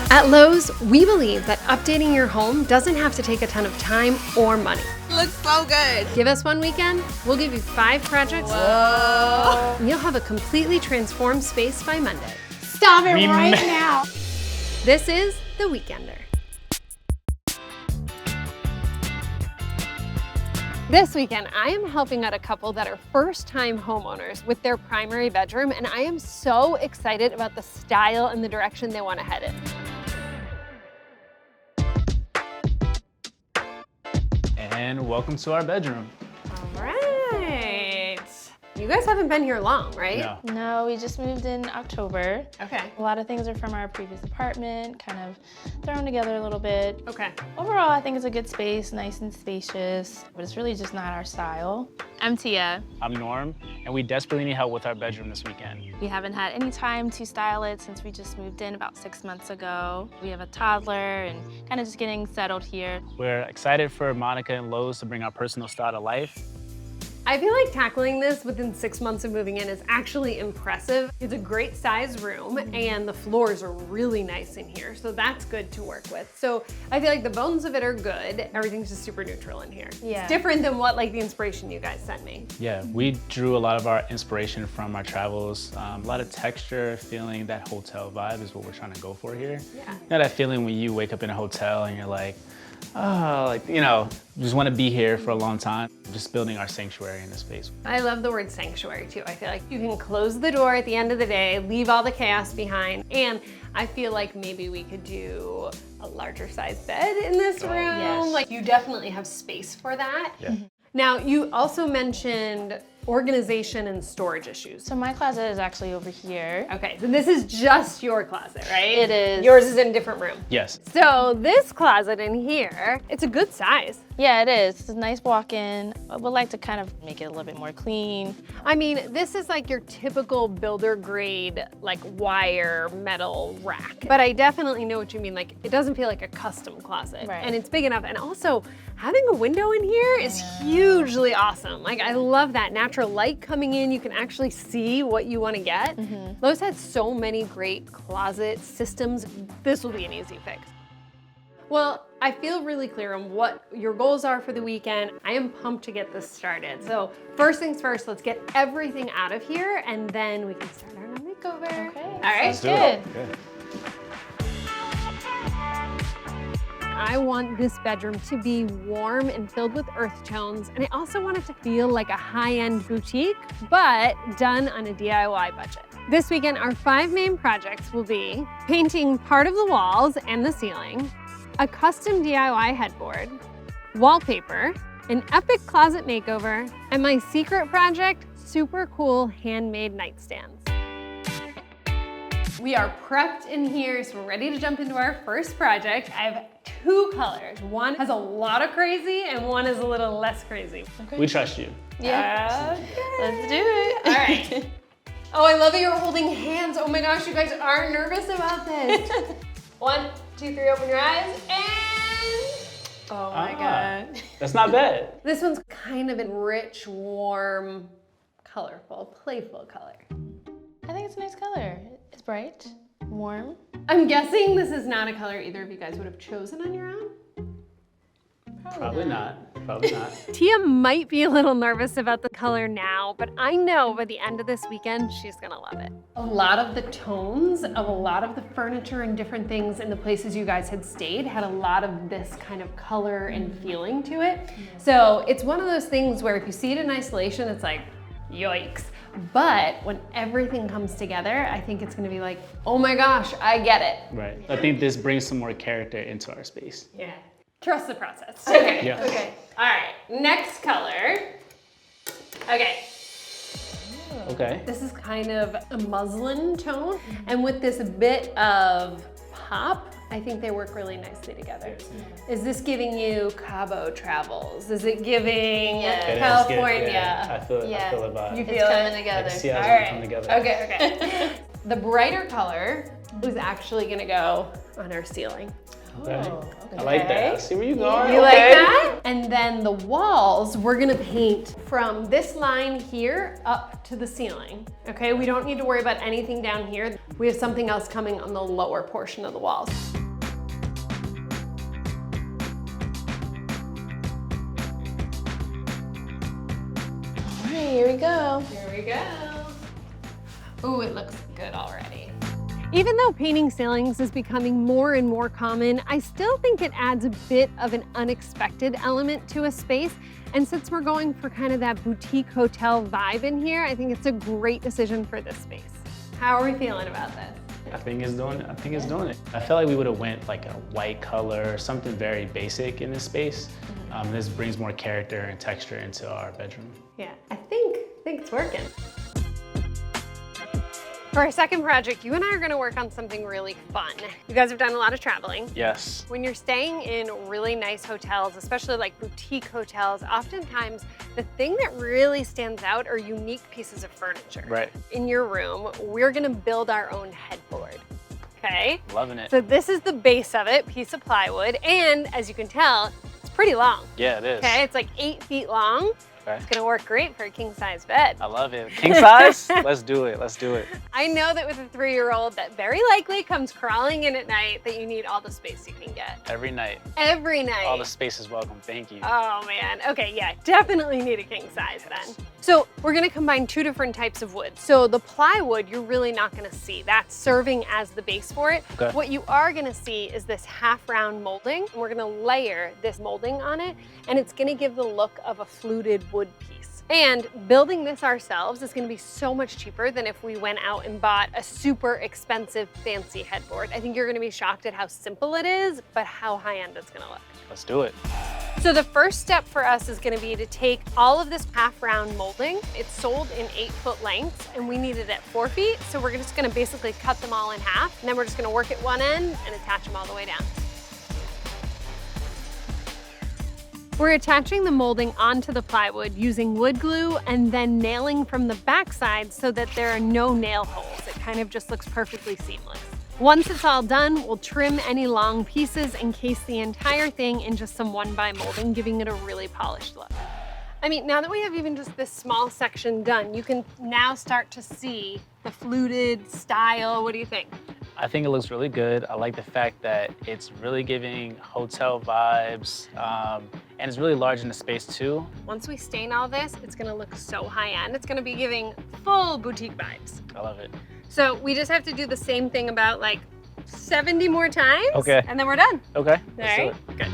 At Lowe's, we believe that updating your home doesn't have to take a ton of time or money. Looks so good. Give us one weekend, we'll give you 5 projects, and you'll have a completely transformed space by Monday. Stop it right now. This is The Weekender. This weekend, I am helping out a couple that are first-time homeowners with their primary bedroom, and I am so excited about the style and the direction they want to head in. And welcome to our bedroom. All right. You guys haven't been here long, right? No. No, we just moved in October. Okay. A lot of things are from our previous apartment, kind of thrown together a little bit. Okay. Overall, I think it's a good space, nice and spacious, but it's really just not our style. I'm Tia. I'm Norm, and we desperately need help with our bedroom this weekend. We haven't had any time to style it since we just moved in about 6 months ago. We have a toddler and kind of just getting settled here. We're excited for Monica and Lowe to bring our personal style to life. I feel like tackling this within 6 months of moving in is actually impressive. It's a great size room and the floors are really nice in here, so that's good to work with. So I feel like the bones of it are good. Everything's just super neutral in here. Yeah. It's different than what like the inspiration you guys sent me. Yeah, we drew a lot of our inspiration from our travels. A lot of texture, feeling, that hotel vibe is what we're trying to go for here. Yeah. You know that feeling when you wake up in a hotel and you're like, oh, like, you know, just want to be here for a long time. Just building our sanctuary in this space. I love the word sanctuary too. I feel like you can close the door at the end of the day, leave all the chaos behind, and I feel like maybe we could do a larger size bed in this room. yes. Like you definitely have space for that. Yeah. Now, you also mentioned organization and storage issues. So my closet is actually over here. Okay, so this is just your closet, right? It is. Yours is in a different room. Yes. So this closet in here, it's a good size. Yeah, it is. It's a nice walk-in. I would like to kind of make it a little bit more clean. I mean, this is like your typical builder grade, like wire metal rack. But I definitely know what you mean. Like it doesn't feel like a custom closet. Right. And it's big enough. And also having a window in here is hugely awesome. Like I love that natural light coming in. You can actually see what you want to get. Lowe's had so many great closet systems. This will be an easy fix. Well, I feel really clear on what your goals are for the weekend. I am pumped to get this started. So first things first, let's get everything out of here and then we can start our makeover. Okay. All right. Let's do it. Good. I want this bedroom to be warm and filled with earth tones. And I also want it to feel like a high-end boutique, but done on a DIY budget. This weekend, our 5 main projects will be painting part of the walls and the ceiling, a custom DIY headboard, wallpaper, an epic closet makeover, and my secret project, super cool handmade nightstands. We are prepped in here, so we're ready to jump into our first project. I have 2 colors. One has a lot of crazy and one is a little less crazy. Okay. We trust you. Yeah. Okay. Let's do it. All right. Oh, I love that you're holding hands. Oh my gosh, you guys are nervous about this. 1, 2, 3, open your eyes, and oh my God. That's not bad. This one's kind of a rich, warm, colorful, playful color. I think it's a nice color. It's bright, warm. I'm guessing this is not a color either of you guys would have chosen on your own. Probably not. Probably not. Tia might be a little nervous about the color now, but I know by the end of this weekend, she's gonna love it. A lot of the tones of a lot of the furniture and different things in the places you guys had stayed had a lot of this kind of color and feeling to it. So it's one of those things where if you see it in isolation, it's like, yikes. But when everything comes together, I think it's gonna be like, oh my gosh, I get it. Right. I think this brings some more character into our space. Yeah. Trust the process. Okay. Yeah. Okay. All right. Next color. Okay. Okay. This is kind of a muslin tone, and with this bit of pop, I think they work really nicely together. Is this giving you Cabo travels? Is it giving California? Yeah, I feel the vibe. You It's feel coming it? together. See how All it's right. come together. Okay. The brighter color is actually gonna go on our ceiling. Okay. I like that. I see where you're going. You like that? And then the walls, we're gonna paint from this line here up to the ceiling. Okay, we don't need to worry about anything down here. We have something else coming on the lower portion of the walls. here we go. Here we go. Ooh, it looks good already. Even though painting ceilings is becoming more and more common, I still think it adds a bit of an unexpected element to a space. And since we're going for kind of that boutique hotel vibe in here, I think it's a great decision for this space. How are we feeling about this? I think it's doing it. I feel like we would have went like a white color or something very basic in this space. This brings more character and texture into our bedroom. Yeah, I think it's working. For our second project, you and I are gonna work on something really fun. You guys have done a lot of traveling. Yes. When you're staying in really nice hotels, especially like boutique hotels, oftentimes the thing that really stands out are unique pieces of furniture. Right. In your room, we're gonna build our own headboard, okay? Loving it. So this is the base of it, piece of plywood, and as you can tell, it's pretty long. Yeah, it is. Okay, it's like 8 feet long. Okay. It's gonna work great for a king-size bed. I love it. King size? Let's do it. Let's do it. I know that with a 3-year-old that very likely comes crawling in at night that you need all the space you can get. Every night. Every night. All the space is welcome. Thank you. Oh man, okay, yeah, definitely need a king size then. So we're gonna combine 2 different types of wood. So the plywood, you're really not gonna see. That's serving as the base for it. Okay. What you are gonna see is this half round molding, and we're gonna layer this molding on it, and it's gonna give the look of a fluted wood piece. And building this ourselves is gonna be so much cheaper than if we went out and bought a super expensive fancy headboard. I think you're gonna be shocked at how simple it is, but how high-end it's gonna look. Let's do it. So the first step for us is gonna be to take all of this half round molding. It's sold in 8-foot lengths and we need it at 4 feet. So we're just gonna basically cut them all in half, and then we're just gonna work at one end and attach them all the way down. We're attaching the molding onto the plywood using wood glue and then nailing from the backside so that there are no nail holes. It kind of just looks perfectly seamless. Once it's all done, we'll trim any long pieces and encase the entire thing in just some 1x molding, giving it a really polished look. I mean, now that we have even just this small section done, you can now start to see the fluted style. What do you think? I think it looks really good. I like the fact that it's really giving hotel vibes, and it's really large in the space too. Once we stain all this, it's gonna look so high-end. It's gonna be giving full boutique vibes. I love it. So we just have to do the same thing about like 70 more times. Okay. And then we're done. Okay. All Let's do right, it. good.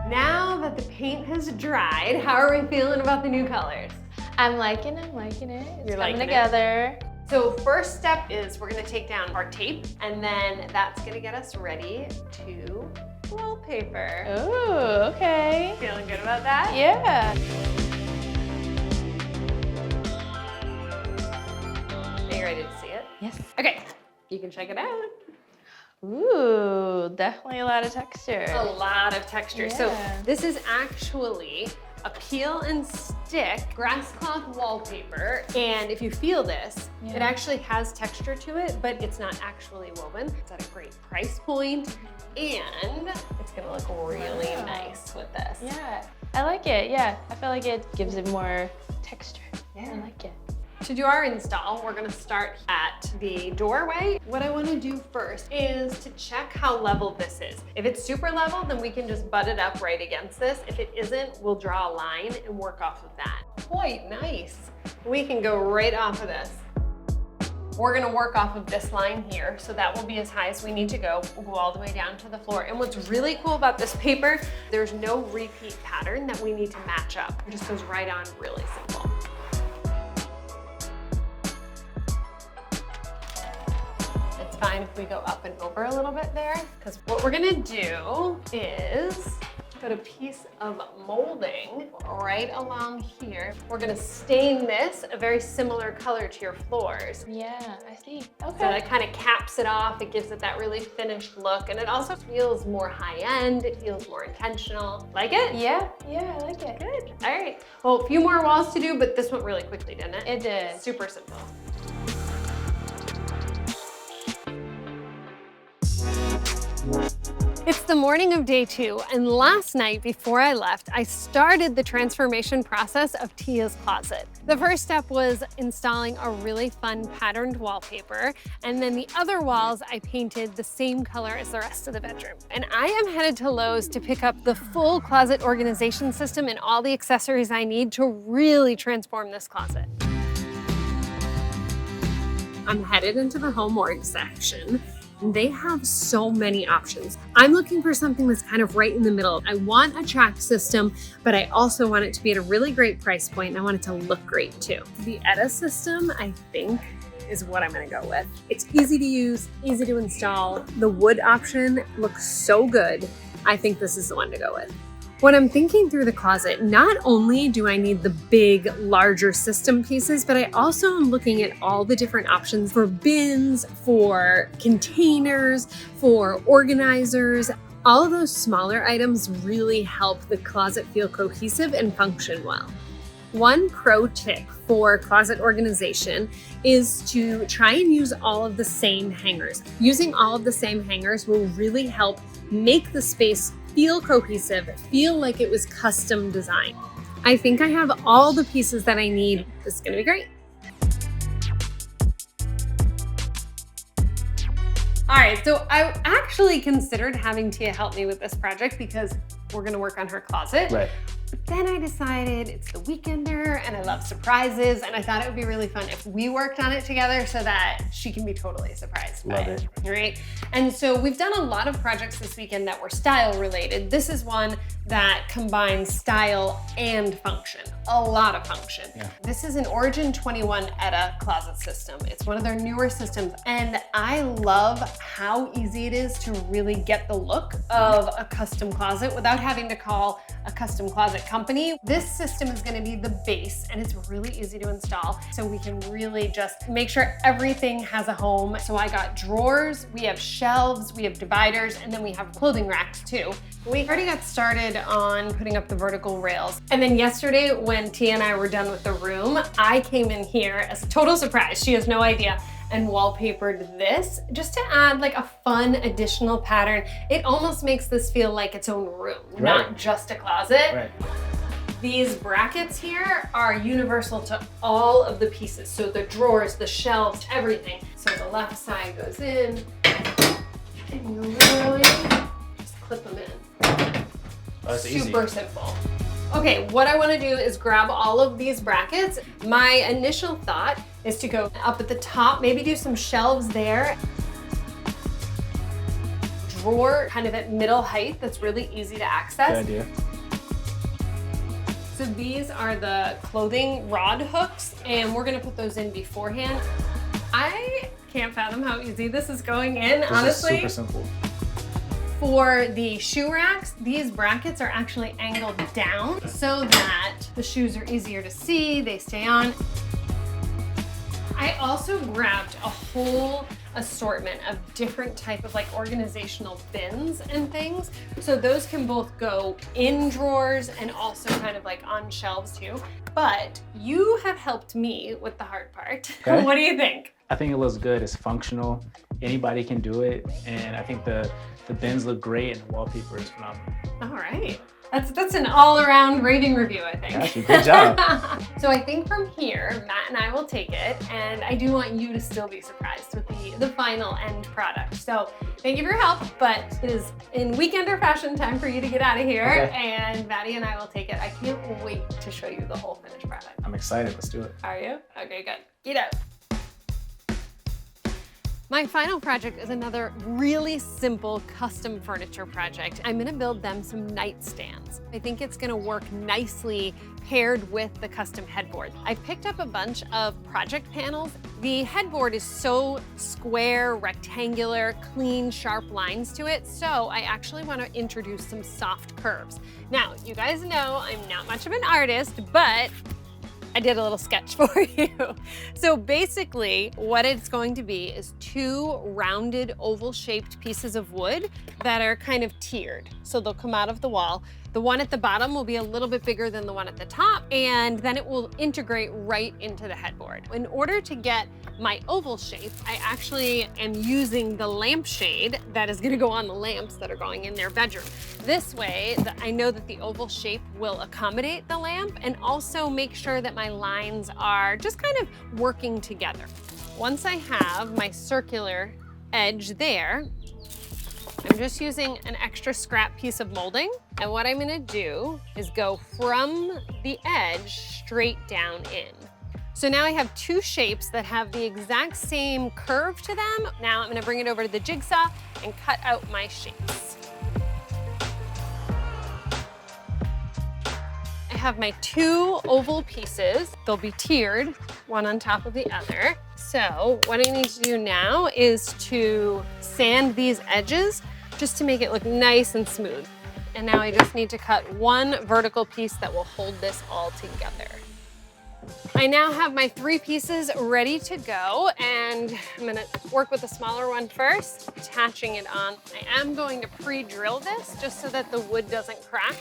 Now that the paint has dried, how are we feeling about the new colors? I'm liking it. It's You're coming liking it? together. So first step is we're gonna take down our tape, and then that's gonna get us ready to wallpaper. Ooh, okay. Feeling good about that? Yeah. Are you ready to see it? Yes. Okay, you can check it out. Ooh, definitely a lot of texture. A lot of texture. So Yeah. this is actually a peel and stick grasscloth wallpaper. And if you feel this, Yeah. it actually has texture to it, but it's not actually woven. It's at a great price point, and it's gonna look really Wow. nice with this. Yeah, I like it. Yeah, I feel like it gives it more texture. Yeah. I like it. To do our install, we're gonna start at the doorway. What I wanna do first is to check how level this is. If it's super level, then we can just butt it up right against this. If it isn't, we'll draw a line and work off of that. Quite nice. We can go right off of this. We're gonna work off of this line here, so that will be as high as we need to go. We'll go all the way down to the floor. And what's really cool about this paper, there's no repeat pattern that we need to match up. It just goes right on, really simple. Fine if we go up and over a little bit there, because what we're gonna do is put a piece of molding right along here. We're gonna stain this a very similar color to your floors. Yeah, I see. So Okay. that kind of caps it off. It gives it that really finished look, and it also feels more high-end. It feels more intentional. Like it? Yeah, I like it. Good. All right. Well, a few more walls to do, but this went really quickly, didn't it? It did. Super simple. It's the morning of day 2, and last night before I left, I started the transformation process of Tia's closet. The first step was installing a really fun patterned wallpaper, and then the other walls I painted the same color as the rest of the bedroom. And I am headed to Lowe's to pick up the full closet organization system and all the accessories I need to really transform this closet. I'm headed into the home org section. They have so many options. I'm looking for something that's kind of right in the middle. I want a track system, but I also want it to be at a really great price point, and I want it to look great too. The Etta system, I think, is what I'm gonna go with. It's easy to use, easy to install. The wood option looks so good. I think this is the one to go with. When I'm thinking through the closet, not only do I need the big, larger system pieces, but I also am looking at all the different options for bins, for containers, for organizers. All of those smaller items really help the closet feel cohesive and function well. One pro tip for closet organization is to try and use all of the same hangers. Using all of the same hangers will really help make the space feel cohesive, feel like it was custom designed. I think I have all the pieces that I need. This is gonna be great. All right, so I actually considered having Tia help me with this project because we're gonna work on her closet. Right. But then I decided it's the weekender and I love surprises, and I thought it would be really fun if we worked on it together so that she can be totally surprised by it. Right? And so we've done a lot of projects this weekend that were style related. This is one that combines style and function, a lot of function. Yeah. This is an Origin 21 Etta closet system. It's one of their newer systems, and I love how easy it is to really get the look of a custom closet without having to call a custom closet company. This system is gonna be the base, and it's really easy to install, so we can really just make sure everything has a home. So I got drawers, we have shelves, we have dividers, and then we have clothing racks too. We already got started on putting up the vertical rails. And then yesterday when Tia and I were done with the room, I came in here as a total surprise, she has no idea, and wallpapered this just to add like a fun additional pattern. It almost makes this feel like its own room, not just a closet. Right. These brackets here are universal to all of the pieces. So the drawers, the shelves, everything. So the left side goes in, and you literally just clip them in. Oh, it's Super easy. simple. Okay, what I wanna do is grab all of these brackets. My initial thought is to go up at the top, maybe do some shelves there. Drawer kind of at middle height that's really easy to access. Good idea. So these are the clothing rod hooks, and we're gonna put those in beforehand. I can't fathom how easy this is going in, honestly. This is super simple. For the shoe racks, these brackets are actually angled down so that the shoes are easier to see, they stay on. I also grabbed a whole assortment of different type of like organizational bins and things. So those can both go in drawers and also kind of like on shelves too. But you have helped me with the hard part. Okay. What do you think? I think it looks good. It's functional. Anybody can do it. And I think the bins look great and the wallpaper is phenomenal. All right. That's an all-around raving review, I think. Actually, good job. So I think from here, Matt and I will take it, and I do want you to still be surprised with the final end product. So thank you for your help, but it is in weekender fashion time for you to get out of here, Okay. and Maddie and I will take it. I can't wait to show you the whole finished product. I'm excited. Let's do it. Are you? Okay, good. Get out. My final project is another really simple custom furniture project. I'm gonna build them some nightstands. I think it's gonna work nicely paired with the custom headboard. I picked up a bunch of project panels. The headboard is so square, rectangular, clean, sharp lines to it, so I actually wanna introduce some soft curves. Now, you guys know I'm not much of an artist, but I did a little sketch for you. So basically what it's going to be is two rounded oval shaped pieces of wood that are kind of tiered. So they'll come out of the wall. The one at the bottom will be a little bit bigger than the one at the top, and then it will integrate right into the headboard. In order to get my oval shape, I actually am using the lampshade that is gonna go on the lamps that are going in their bedroom. This way, I know that the oval shape will accommodate the lamp and also make sure that my lines are just kind of working together. Once I have my circular edge there, I'm just using an extra scrap piece of molding. And what I'm gonna do is go from the edge straight down in. So now I have two shapes that have the exact same curve to them. Now I'm gonna bring it over to the jigsaw and cut out my shapes. I have my two oval pieces. They'll be tiered, one on top of the other. So what I need to do now is to sand these edges just to make it look nice and smooth. And now I just need to cut one vertical piece that will hold this all together. I now have my three pieces ready to go, and I'm gonna work with the smaller one first, attaching it on. I am going to pre-drill this just so that the wood doesn't crack.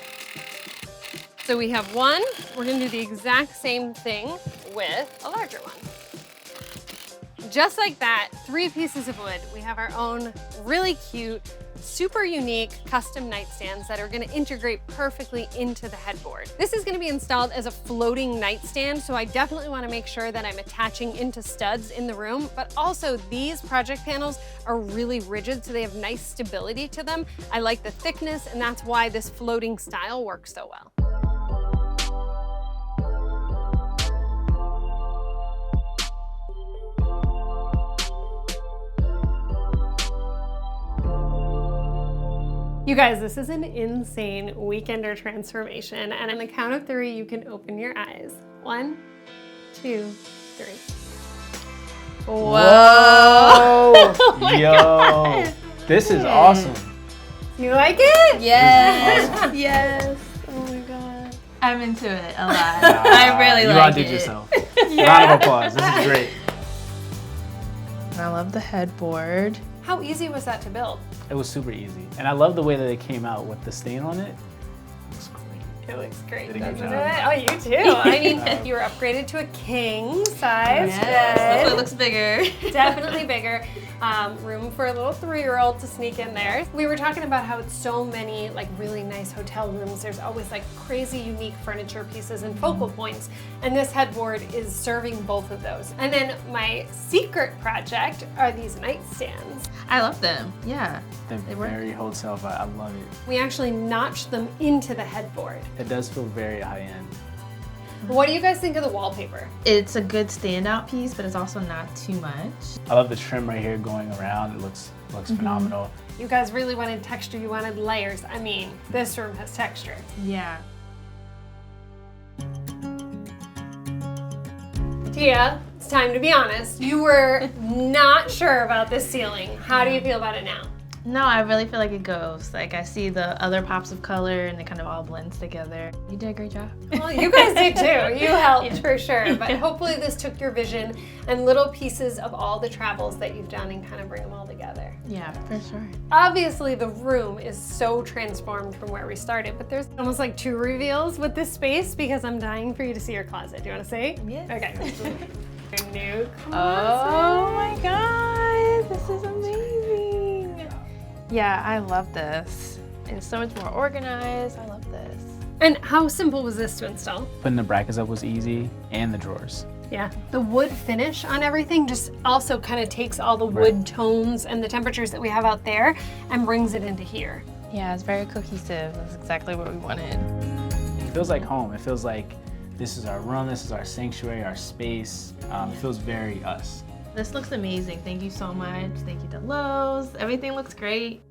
So we have one. We're gonna do the exact same thing with a larger one. Just like that, three pieces of wood. We have our own really cute, super unique custom nightstands that are gonna integrate perfectly into the headboard. This is gonna be installed as a floating nightstand, so I definitely wanna make sure that I'm attaching into studs in the room, but also these project panels are really rigid, so they have nice stability to them. I like the thickness, and that's why this floating style works so well. You guys, this is an insane weekender transformation, and on the count of three, you can open your eyes. 1, 2, 3. Whoa! Oh Yo, God. This is awesome. You like it? Yes. Awesome. Yes. Oh my God. I'm into it a lot. I really You like outdid it. yourself. Round of applause. This is great. I love the headboard. How easy was that to build? It was super easy, and I love the way that it came out with the stain on it. It looks great. It looks great, Did a good doesn't job. it? Oh, you too. I mean, you were upgraded to a king size. Yes. Good. It looks bigger. Definitely bigger. Room for a little 3-year-old to sneak in there. We were talking about how it's so many like really nice hotel rooms. There's always like crazy unique furniture pieces and focal points. And this headboard is serving both of those. And then my secret project are these nightstands. I love them. Yeah. The They work. very hotel vibe. I love it. We actually notched them into the headboard. It does feel very high end. What do you guys think of the wallpaper? It's a good standout piece, but it's also not too much. I love the trim right here going around. It looks phenomenal. You guys really wanted texture, you wanted layers. I mean, this room has texture. Yeah. Tia, it's time to be honest. You were not sure about this ceiling. How do you feel about it now? No, I really feel like it goes. Like I see the other pops of color and it kind of all blends together. You did a great job. Well, you guys did too. You helped for sure. But hopefully this took your vision and little pieces of all the travels that you've done and kind of bring them all together. Yeah, for sure. Obviously the room is so transformed from where we started, but there's almost like 2 reveals with this space because I'm dying for you to see your closet. Do you want to see? Yes. Okay. Your new closet. Oh my God, this is amazing. Yeah, I love this. It's so much more organized. I love this. And how simple was this to install? Putting the brackets up was easy, and the drawers. Yeah, the wood finish on everything just also kind of takes all the wood tones and the temperatures that we have out there and brings it into here. Yeah, it's very cohesive. That's exactly what we wanted. It feels like home. It feels like this is our room, this is our sanctuary, our space. It feels very us. This looks amazing. Thank you so much. Thank you to Lowe's. Everything looks great.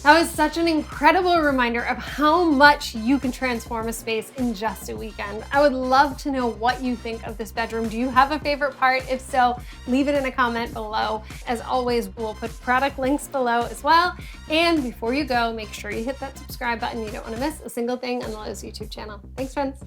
That was such an incredible reminder of how much you can transform a space in just a weekend. I would love to know what you think of this bedroom. Do you have a favorite part? If so, leave it in a comment below. As always, we'll put product links below as well. And before you go, make sure you hit that subscribe button. You don't want to miss a single thing on the Lowe's YouTube channel. Thanks, friends.